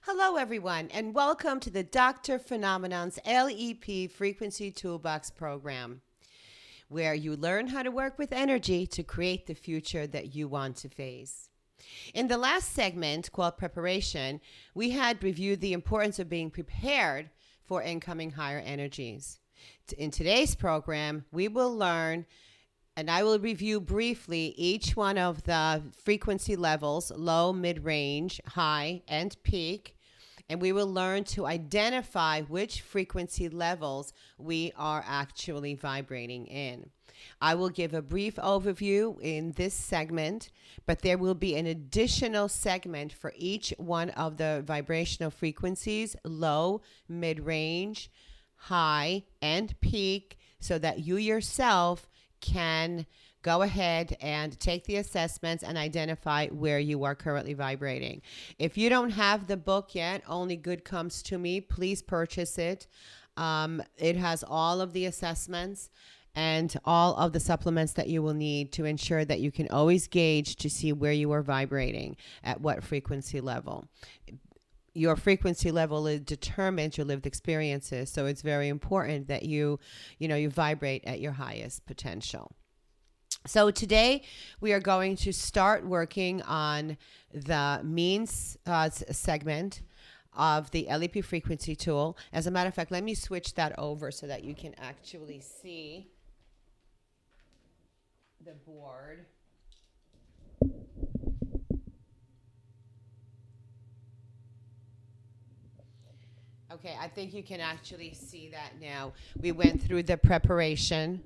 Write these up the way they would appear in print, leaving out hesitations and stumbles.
Hello, everyone, and welcome to the Dr. Phenomenon's LEP Frequency Toolbox program, where you learn how to work with energy to create the future that you want to face. In the last segment, called Preparation, we had reviewed the importance of being prepared for incoming higher energies. In today's program, we will learn and I will review briefly each one of the frequency levels, low, mid-range, high, and peak. And we will learn to identify which frequency levels we are actually vibrating in. I will give a brief overview in this segment, but there will be an additional segment for each one of the vibrational frequencies, low, mid-range, high, and peak, so that you yourself can go ahead and take the assessments and identify where you are currently vibrating. If you don't have the book yet, Only Good Comes to Me, please purchase it. It has all of the assessments and all of the supplements that you will need to ensure that you can always gauge to see where you are vibrating at what frequency level. Your frequency level determines your lived experiences, so it's very important that you vibrate at your highest potential. So today we are going to start working on the means segment of the LEP Frequency Tool. As a matter of fact, let me switch that over so that you can actually see the board. Okay, I think you can actually see that now. We went through the preparation,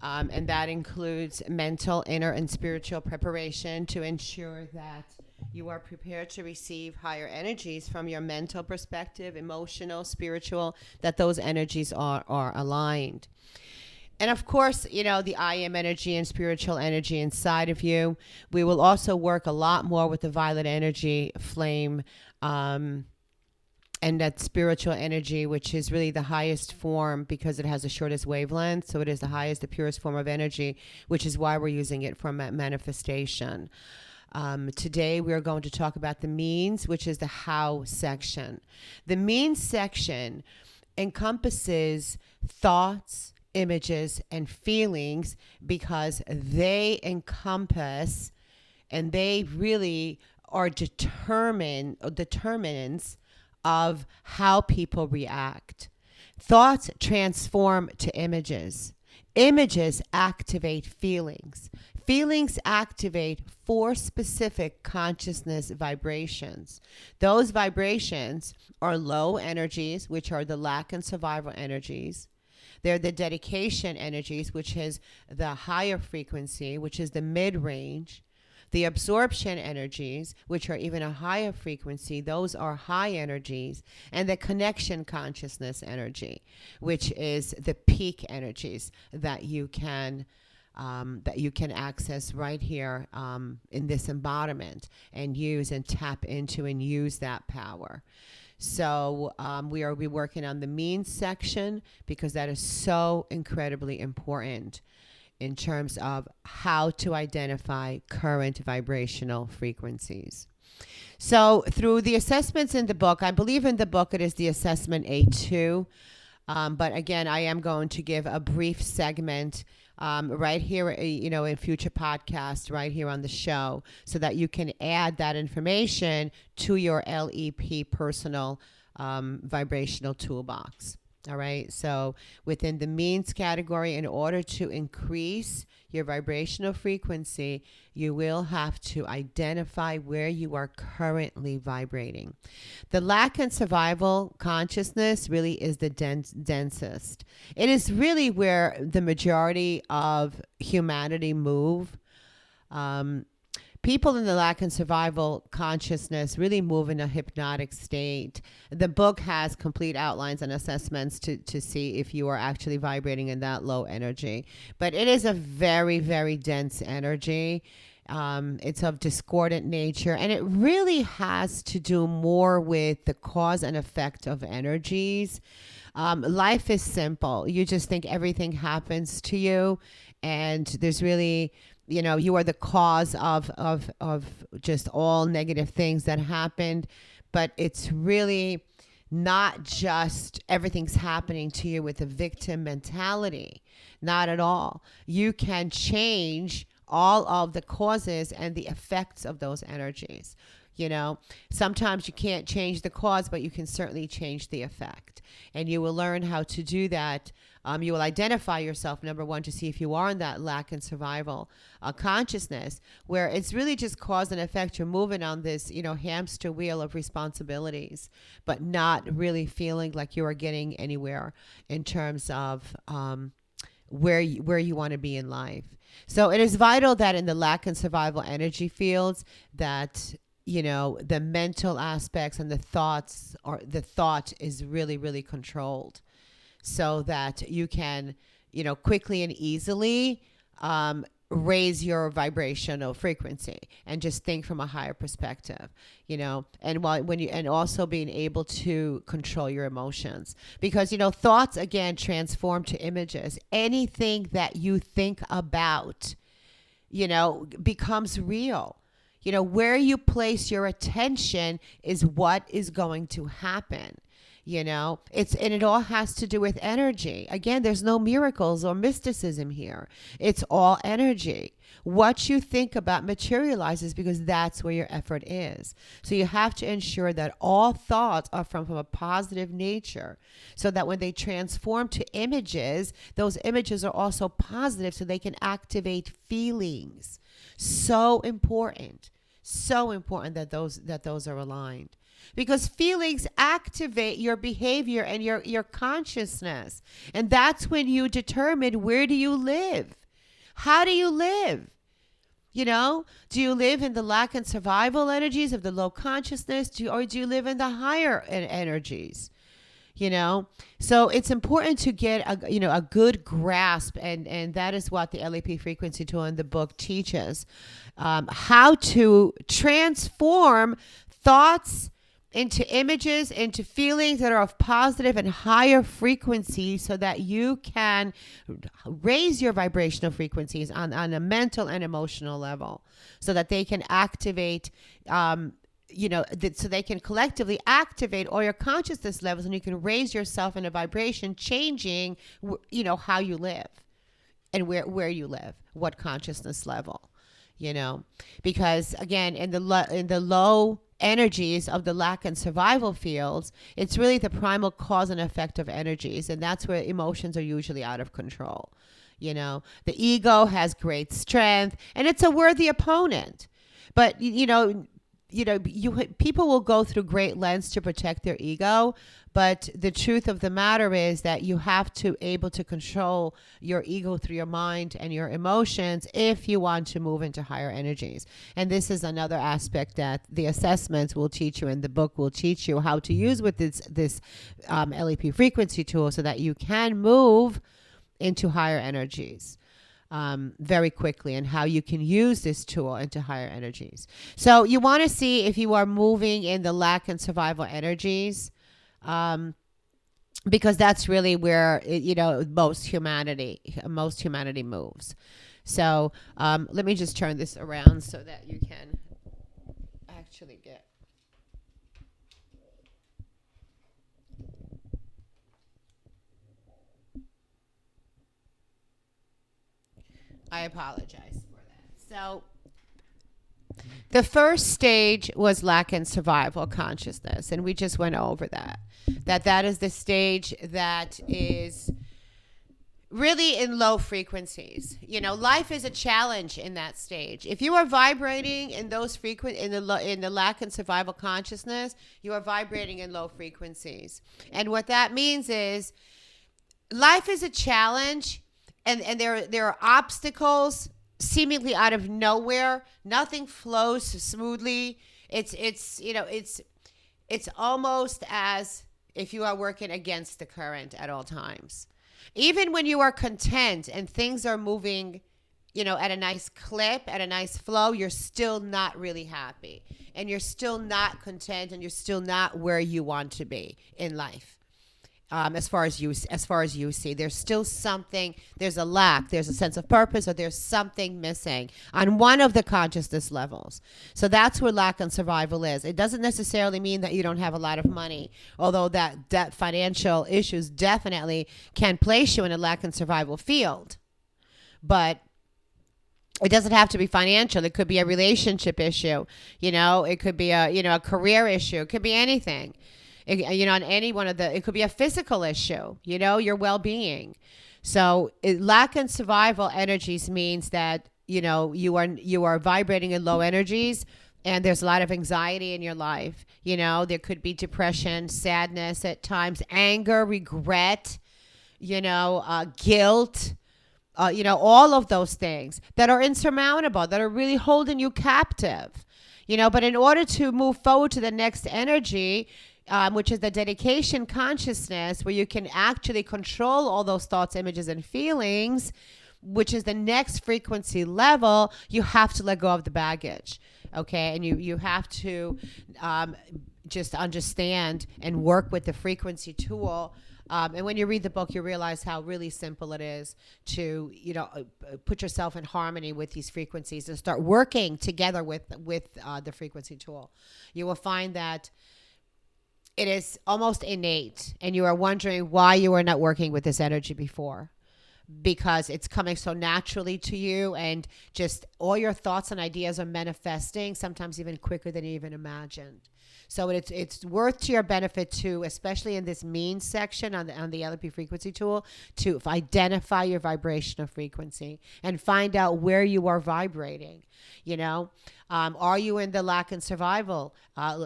and that includes mental, inner, and spiritual preparation to ensure that you are prepared to receive higher energies from your mental perspective, emotional, spiritual, that those energies are aligned. And of course, the I am energy and spiritual energy inside of you. We will also work a lot more with the violet energy flame, and that spiritual energy, which is really the highest form because it has the shortest wavelength. So it is the highest, the purest form of energy, which is why we're using it for manifestation. Today, we are going to talk about the means, which is the how section. The means section encompasses thoughts, images, and feelings because they encompass and they really are determinants of how people react. Thoughts transform to images. Images activate feelings. Feelings activate 4 specific consciousness vibrations. Those vibrations are low energies, which are the lack and survival energies. They're the dedication energies, which is the higher frequency, which is the mid-range. The absorption energies, which are even a higher frequency, those are high energies. And the connection consciousness energy, which is the peak energies that you can access right here in this embodiment and use and tap into and use that power. So we are working on the means section because that is so incredibly important in terms of how to identify current vibrational frequencies. So through the assessments in the book, I believe in the book it is the assessment A2. But again, I am going to give a brief segment right here, in future podcasts right here on the show so that you can add that information to your LEP personal vibrational toolbox. All right. So within the means category, in order to increase your vibrational frequency, you will have to identify where you are currently vibrating. The lack and survival consciousness really is the densest. It is really where the majority of humanity move. People in the lack and survival consciousness really move in a hypnotic state. The book has complete outlines and assessments to see if you are actually vibrating in that low energy. But it is a very, very dense energy. It's of discordant nature, and it really has to do more with the cause and effect of energies. Life is simple. You just think everything happens to you, and there's really you are the cause of just all negative things that happened. But it's really not just everything's happening to you with a victim mentality. Not at all. You can change all of the causes and the effects of those energies. Sometimes you can't change the cause, but you can certainly change the effect. And you will learn how to do that. You will identify yourself, number one, to see if you are in that lack and survival consciousness, where it's really just cause and effect. You're moving on this, hamster wheel of responsibilities, but not really feeling like you are getting anywhere in terms of where you want to be in life. So it is vital that in the lack and survival energy fields that the mental aspects and the thought is really, really controlled, so that you can, quickly and easily raise your vibrational frequency and just think from a higher perspective, and also being able to control your emotions, because, thoughts again transform to images. Anything that you think about, becomes real. Where you place your attention is what is going to happen. And it all has to do with energy. Again, there's no miracles or mysticism here. It's all energy. What you think about materializes, because that's where your effort is. So you have to ensure that all thoughts are from a positive nature, so that when they transform to images, those images are also positive, so they can activate feelings. So important that those are aligned. Because feelings activate your behavior and your consciousness. And that's when you determine, where do you live? How do you live? Do you live in the lack and survival energies of the low consciousness, or do you live in the higher energies? So it's important to get a good grasp, and that is what the LEP Frequency Tool in the book teaches, how to transform thoughts into images, into feelings that are of positive and higher frequency, so that you can raise your vibrational frequencies on a mental and emotional level, so that they can activate, so they can collectively activate all your consciousness levels, and you can raise yourself in a vibration, changing, how you live and where you live, what consciousness level, because again, in the low energies of the lack and survival fields, it's really the primal cause and effect of energies. And that's where emotions are usually out of control. The ego has great strength, and it's a worthy opponent. But, people will go through great lengths to protect their ego. But the truth of the matter is that you have to able to control your ego through your mind and your emotions if you want to move into higher energies. And this is another aspect that the assessments will teach you, and the book will teach you how to use with this LEP frequency tool, so that you can move into higher energies very quickly, and how you can use this tool into higher energies. So you want to see if you are moving in the lack and survival energies, because that's really where most humanity moves. So let me just turn this around so that you can actually get. I apologize for that. So the first stage was lack and survival consciousness, and we just went over that. That is the stage that is really in low frequencies. Life is a challenge in that stage. If you are vibrating in those in the lack and survival consciousness, you are vibrating in low frequencies. And what that means is life is a challenge, and there are obstacles seemingly out of nowhere. Nothing flows smoothly. It's almost as if you are working against the current at all times. Even when you are content and things are moving, at a nice clip, at a nice flow, you're still not really happy, and you're still not content, and you're still not where you want to be in life. as far as you see, there's still something. There's a lack. There's a sense of purpose, or there's something missing on one of the consciousness levels. So that's where lack and survival is. It doesn't necessarily mean that you don't have a lot of money, although that financial issues definitely can place you in a lack and survival field. But it doesn't have to be financial. It could be a relationship issue. It could be a career issue. It could be anything. On any one of it could be a physical issue, your well-being. So lack and survival energies means that, you are vibrating in low energies, and there's a lot of anxiety in your life. There could be depression, sadness at times, anger, regret, guilt, all of those things that are insurmountable, that are really holding you captive, but in order to move forward to the next energy, which is the dedication consciousness, where you can actually control all those thoughts, images, and feelings, which is the next frequency level, you have to let go of the baggage. Okay. And you have to just understand and work with the frequency tool. And when you read the book, you realize how really simple it is to, put yourself in harmony with these frequencies and start working together with the frequency tool. You will find that it is almost innate, and you are wondering why you were not working with this energy before, because it's coming so naturally to you, and just all your thoughts and ideas are manifesting, sometimes even quicker than you even imagined. So it's worth to your benefit to, especially in this means section on the LEP frequency tool, to identify your vibrational frequency and find out where you are vibrating. Are you in the lack and survival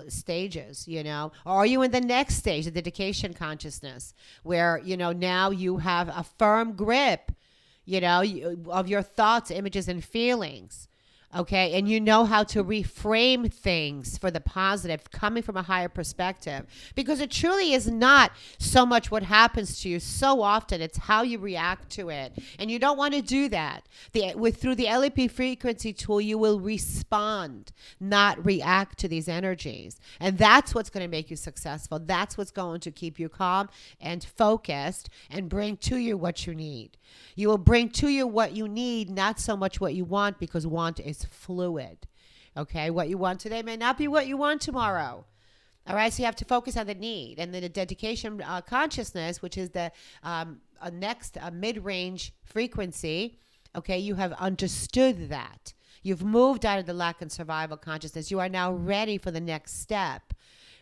stages? Or are you in the next stage, the dedication consciousness, where now you have a firm grip, of your thoughts, images, and feelings. Okay. And you know how to reframe things for the positive, coming from a higher perspective, because it truly is not so much what happens to you. So often it's how you react to it. And you don't want to do that. Through the LEP frequency tool, you will respond, not react to these energies. And that's what's going to make you successful. That's what's going to keep you calm and focused and bring to you what you need. You will bring to you what you need, not so much what you want, because want is fluid. Okay. What you want today may not be what you want tomorrow. All right. So you have to focus on the need, and then the dedication consciousness, which is the next mid-range frequency. Okay. You have understood that. You've moved out of the lack and survival consciousness. You are now ready for the next step,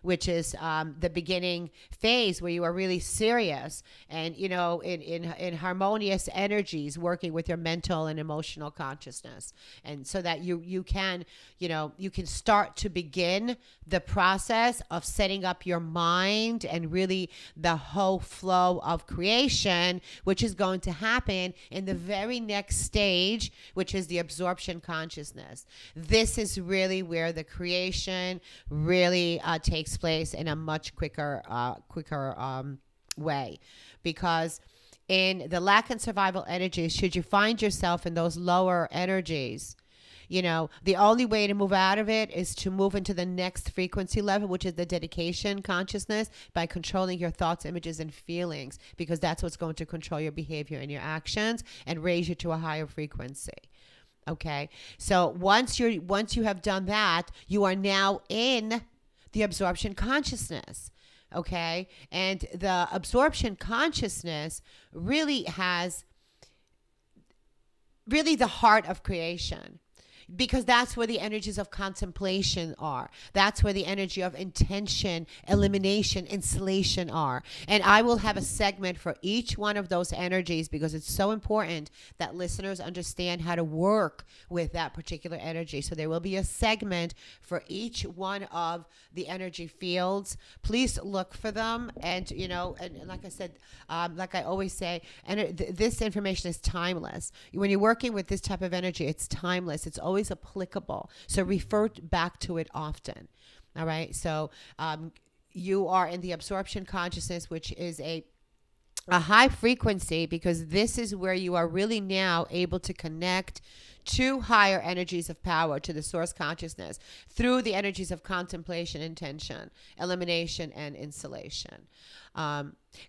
which is the beginning phase, where you are really serious and, in harmonious energies, working with your mental and emotional consciousness. And so that you can start to begin the process of setting up your mind and really the whole flow of creation, which is going to happen in the very next stage, which is the absorption consciousness. This is really where the creation really takes place in a much quicker way, because in the lack and survival energies, should you find yourself in those lower energies, the only way to move out of it is to move into the next frequency level, which is the dedication consciousness, by controlling your thoughts, images, and feelings, because that's what's going to control your behavior and your actions and raise you to a higher frequency. Okay. So once you have done that, you are now in the absorption consciousness. Okay. And the absorption consciousness really has the heart of creation, because that's where the energies of contemplation are. That's where the energy of intention, elimination, installation are. And I will have a segment for each one of those energies, because it's so important that listeners understand how to work with that particular energy. So there will be a segment for each one of the energy fields. Please look for them. And, and like I said, like I always say, this information is timeless. When you're working with this type of energy, it's timeless. It's always applicable. So refer back to it often. All right. So you are in the absorption consciousness, which is a a high frequency, because this is where you are really now able to connect to higher energies of power, to the source consciousness, through the energies of contemplation, intention, elimination, and insulation.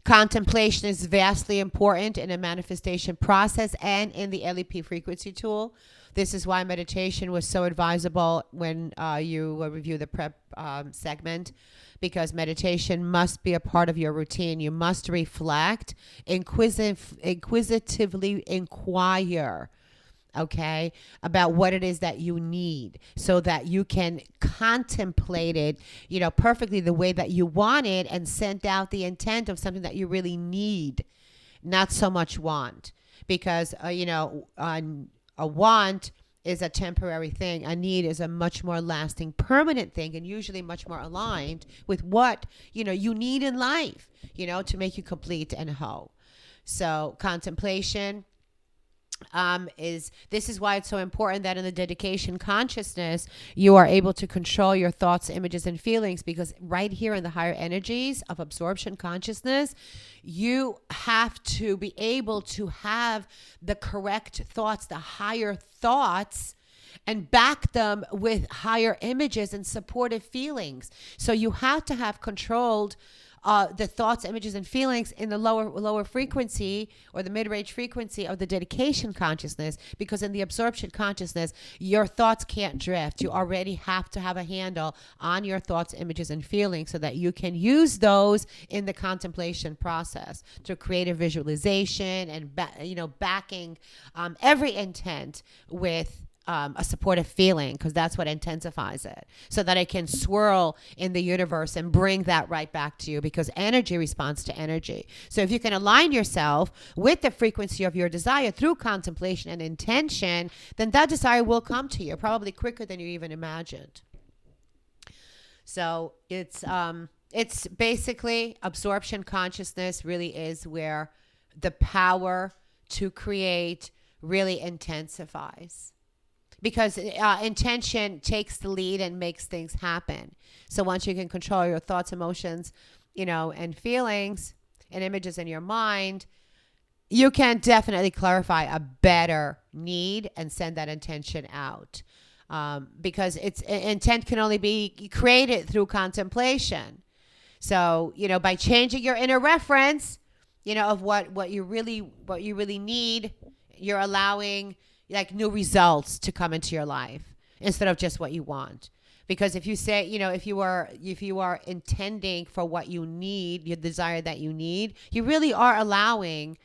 Contemplation is vastly important in a manifestation process and in the LEP frequency tool. This is why meditation was so advisable when you review the prep segment, because meditation must be a part of your routine. You must reflect, inquisitively inquire, okay, about what it is that you need, so that you can contemplate it, perfectly the way that you want it, and send out the intent of something that you really need, not so much want. Because, a want is a temporary thing. A need is a much more lasting, permanent thing, and usually much more aligned with what, you need in life, to make you complete and whole. So contemplation, this is why it's so important that in the dedication consciousness, you are able to control your thoughts, images, and feelings, because right here in the higher energies of absorption consciousness, you have to be able to have the correct thoughts, the higher thoughts, and back them with higher images and supportive feelings. So you have to have controlled the thoughts, images, and feelings in the lower frequency, or the mid-range frequency of the dedication consciousness, because in the absorption consciousness, your thoughts can't drift. You already have to have a handle on your thoughts, images, and feelings, so that you can use those in the contemplation process to create a visualization and backing every intent with a supportive feeling, because that's what intensifies it, so that it can swirl in the universe and bring that right back to you, because energy responds to energy. So if you can align yourself with the frequency of your desire through contemplation and intention, then that desire will come to you, probably quicker than you even imagined. So it's basically, absorption consciousness really is where the power to create really intensifies, because intention takes the lead and makes things happen. So once you can control your thoughts, emotions, and feelings and images in your mind, you can definitely clarify a better need and send that intention out. Because intent can only be created through contemplation. So, by changing your inner reference, of what you really need, you're allowing like new results to come into your life instead of just what you want. Because if you say, if you are intending for what you need, your desire that you need, you really are allowing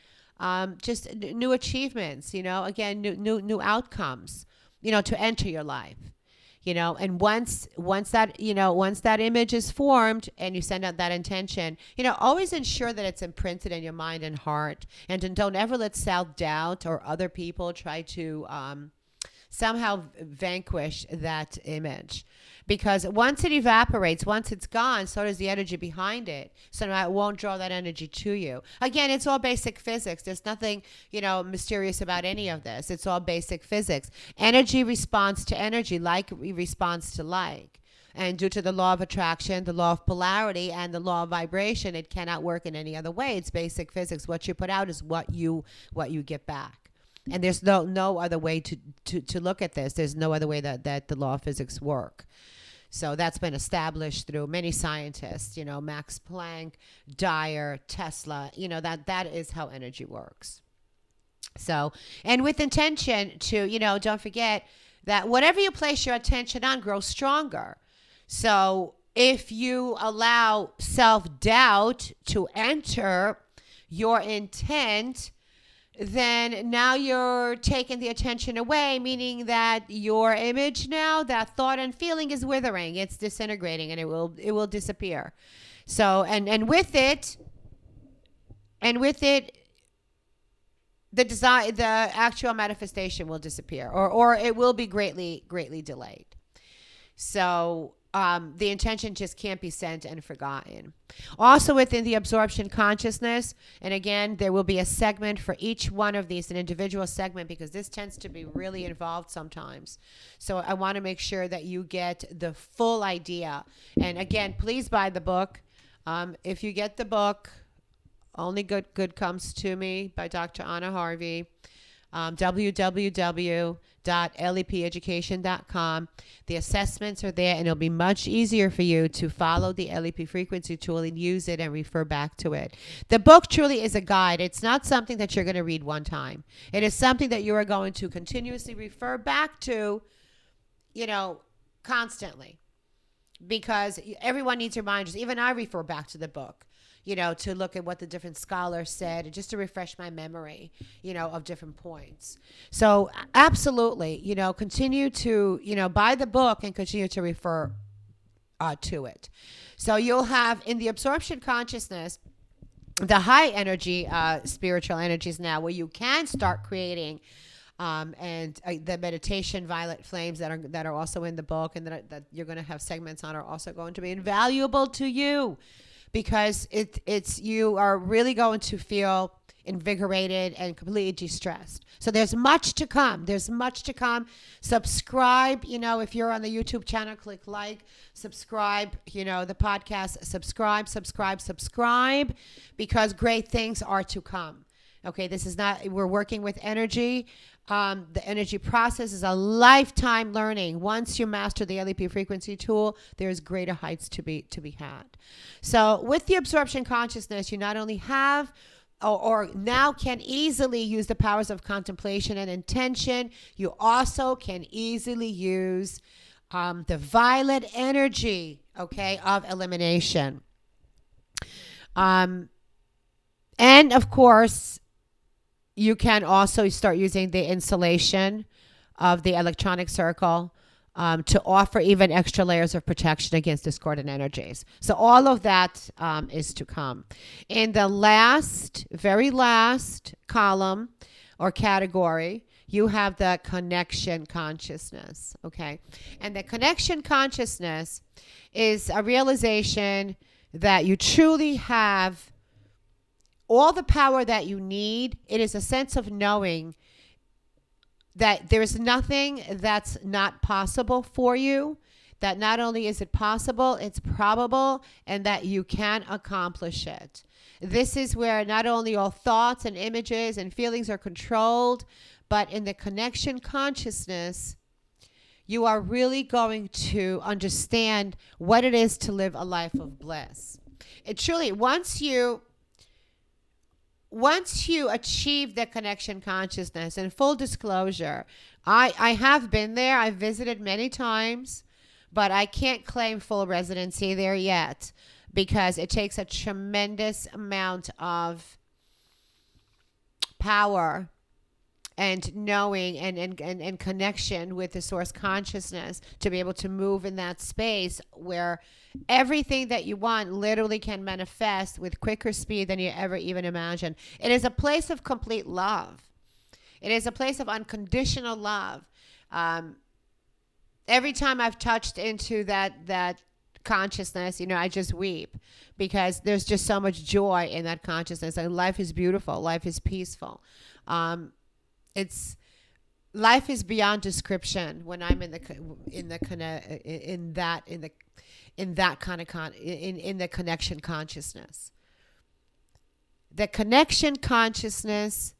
just new achievements, again, new outcomes, to enter your life. And once that image is formed and you send out that intention, always ensure that it's imprinted in your mind and heart, and don't ever let self-doubt or other people try to somehow vanquish that image. Because once it evaporates, once it's gone, so does the energy behind it. So now it won't draw that energy to you. Again, it's all basic physics. There's nothing, mysterious about any of this. It's all basic physics. Energy responds to energy, like responds to like. And due to the law of attraction, the law of polarity, and the law of vibration, it cannot work in any other way. It's basic physics. What you put out is what you get back. And there's no other way to look at this. There's no other way that the law of physics work. So that's been established through many scientists, Max Planck, Dyer, Tesla, that is how energy works. So, and with intention to, don't forget that whatever you place your attention on grows stronger. So if you allow self-doubt to enter your intent, then now you're taking the attention away, meaning that your image now, that thought and feeling is withering, it's disintegrating, and it will disappear. So, and with it, the actual manifestation will disappear, or it will be greatly delayed. So the intention just can't be sent and forgotten. Also within the absorption consciousness, and again, there will be a segment for each one of these, an individual segment, because this tends to be really involved sometimes. So I want to make sure that you get the full idea. And again, please buy the book. If you get the book, Only Good Comes to Me by Dr. Anna Harvey. www.lepeducation.com. The assessments are there, and it'll be much easier for you to follow the LEP frequency tool and use it and refer back to it. The book truly is a guide. It's not something that you're going to read one time. It is something that you are going to continuously refer back to, constantly, because everyone needs reminders. Even I refer back to the book, to look at what the different scholars said, and just to refresh my memory, of different points. So absolutely, continue to, buy the book and continue to refer to it. So you'll have in the absorption consciousness, the high energy, spiritual energies now, where you can start creating and the meditation violet flames that are also in the book, and that you're going to have segments on, are also going to be invaluable to you, because you are really going to feel invigorated and completely de-stressed. So there's much to come. Subscribe, if you're on the YouTube channel, click like, subscribe, the podcast, subscribe, because great things are to come. Okay, we're working with energy. The energy process is a lifetime learning. Once you master the LEP frequency tool, there's greater heights to be had. So with the absorption consciousness, you not only have or now can easily use the powers of contemplation and intention, you also can easily use the violet energy, of elimination. And of course, you can also start using the insulation of the electronic circle to offer even extra layers of protection against discordant energies. So all of that is to come. In the very last column or category, you have the connection consciousness, okay? And the connection consciousness is a realization that you truly have all the power that you need. It is a sense of knowing that there is nothing that's not possible for you, that not only is it possible, it's probable, and that you can accomplish it. This is where not only all thoughts and images and feelings are controlled, but in the connection consciousness, you are really going to understand what it is to live a life of bliss. It truly, once you achieve the connection consciousness, and full disclosure, I have been there. I've visited many times, but I can't claim full residency there yet, because it takes a tremendous amount of power and knowing and connection with the source consciousness to be able to move in that space where everything that you want literally can manifest with quicker speed than you ever even imagined. It is a place of complete love. It is a place of unconditional love. Every time I've touched into that consciousness, I just weep, because there's just so much joy in that consciousness, and life is beautiful. Life is peaceful. Life is beyond description when I'm in the connection consciousness. The connection consciousness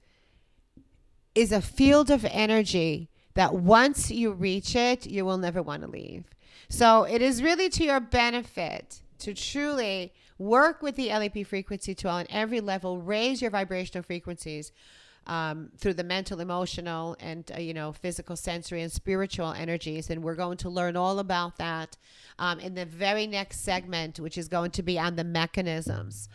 is a field of energy that once you reach it, you will never want to leave. So it is really to your benefit to truly work with the LEP frequency tool on every level, raise your vibrational frequencies through the mental, emotional, and physical, sensory, and spiritual energies. And we're going to learn all about that in the very next segment, which is going to be on the mechanisms,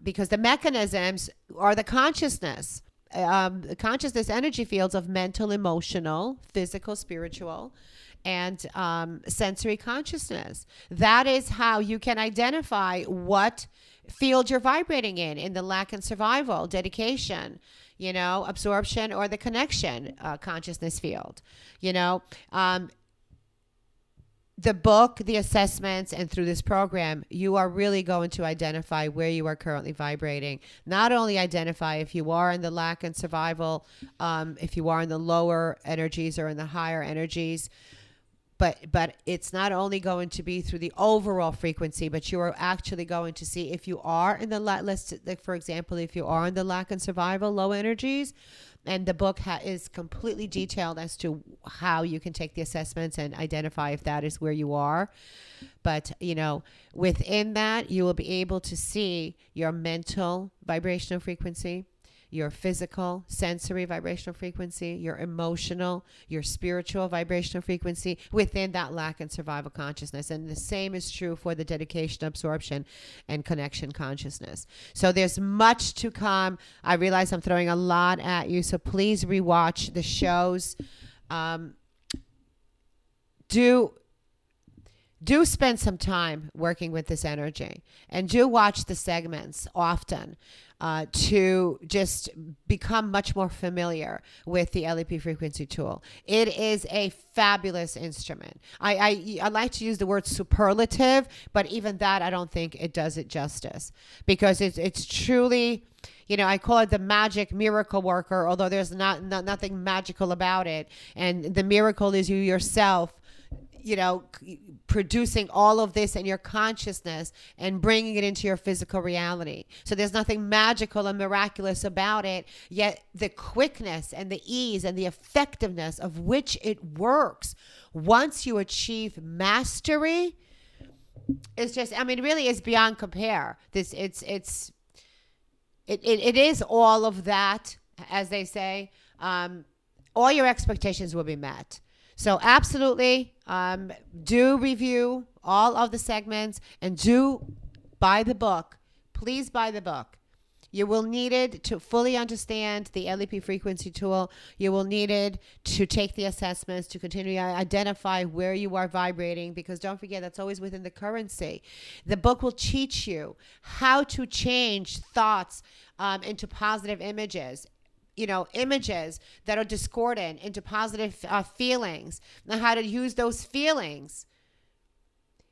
because the mechanisms are the consciousness energy fields of mental, emotional, physical, spiritual, and sensory consciousness. That is how you can identify what field you're vibrating in the lack and survival, dedication, absorption, or the connection consciousness field. The book, the assessments, and through this program, you are really going to identify where you are currently vibrating. Not only identify if you are in the lack and survival, if you are in the lower energies or in the higher energies, but it's not only going to be through the overall frequency, but you are actually going to see if you are in the like for example, if you are in the lack and survival low energies, and the book is completely detailed as to how you can take the assessments and identify if that is where you are. But, within that, you will be able to see your mental vibrational frequency, your physical, sensory vibrational frequency, your emotional, your spiritual vibrational frequency within that lack and survival consciousness. And the same is true for the dedication, absorption, and connection consciousness. So there's much to come. I realize I'm throwing a lot at you, so please rewatch the shows. Do spend some time working with this energy, and do watch the segments often to just become much more familiar with the LEP Frequency Tool. It is a fabulous instrument. I like to use the word superlative, but even that, I don't think it does it justice, because it's truly, I call it the magic miracle worker, although there's nothing magical about it. And the miracle is you yourself, producing all of this in your consciousness and bringing it into your physical reality. So there's nothing magical and miraculous about it, yet the quickness and the ease and the effectiveness of which it works once you achieve mastery is just, really is beyond compare. It is all of that, as they say. All your expectations will be met. So absolutely, do review all of the segments and do buy the book. Please buy the book. You will need it to fully understand the LEP Frequency Tool. You will need it to take the assessments, to continue to identify where you are vibrating, because don't forget, that's always within the currency. The book will teach you how to change thoughts into positive images. Images that are discordant into positive feelings, and how to use those feelings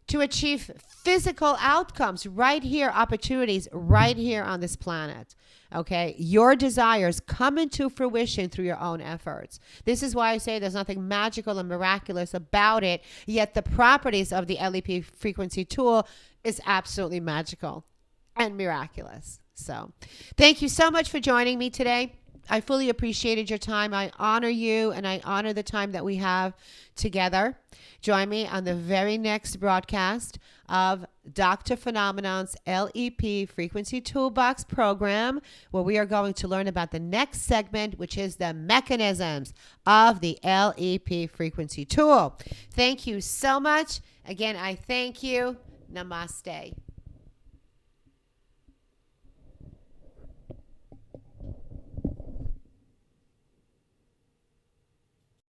to achieve physical outcomes right here, opportunities right here on this planet. Okay, your desires come into fruition through your own efforts. This is why I say there's nothing magical and miraculous about it, yet the properties of the LEP Frequency Tool is absolutely magical and miraculous. So thank you so much for joining me today. I fully appreciated your time. I honor you, and I honor the time that we have together. Join me on the very next broadcast of Dr. Phenomenon's LEP Frequency Toolbox program, where we are going to learn about the next segment, which is the mechanisms of the LEP Frequency Tool. Thank you so much. Again, I thank you. Namaste.